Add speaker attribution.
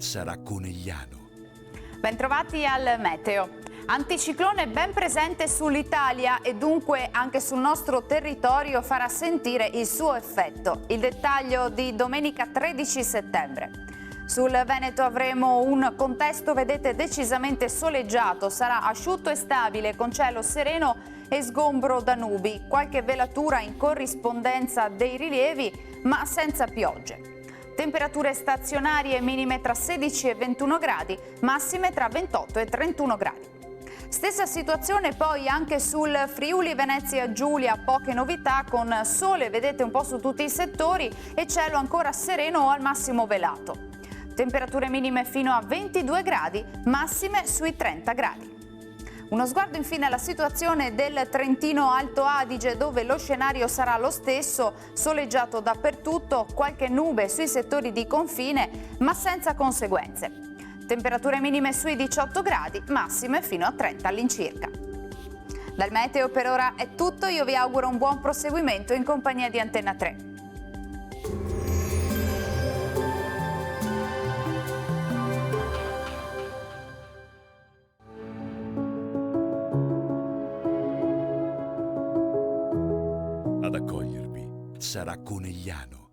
Speaker 1: sarà Conegliano.
Speaker 2: Bentrovati al Meteo. Anticiclone ben presente sull'Italia e dunque anche sul nostro territorio farà sentire il suo effetto. Il dettaglio di domenica 13 settembre. Sul Veneto avremo un contesto, vedete, decisamente soleggiato, sarà asciutto e stabile con cielo sereno e sgombro da nubi, qualche velatura in corrispondenza dei rilievi ma senza piogge. Temperature stazionarie minime tra 16 e 21 gradi, massime tra 28 e 31 gradi. Stessa situazione poi anche sul Friuli Venezia Giulia, poche novità con sole, vedete, un po' su tutti i settori e cielo ancora sereno o al massimo velato. Temperature minime fino a 22 gradi, massime sui 30 gradi. Uno sguardo infine alla situazione del Trentino Alto Adige, dove lo scenario sarà lo stesso, soleggiato dappertutto, qualche nube sui settori di confine, ma senza conseguenze. Temperature minime sui 18 gradi, massime fino a 30 all'incirca. Dal meteo per ora è tutto, io vi auguro un buon proseguimento in compagnia di Antenna 3.
Speaker 1: Ad accogliervi sarà Conegliano.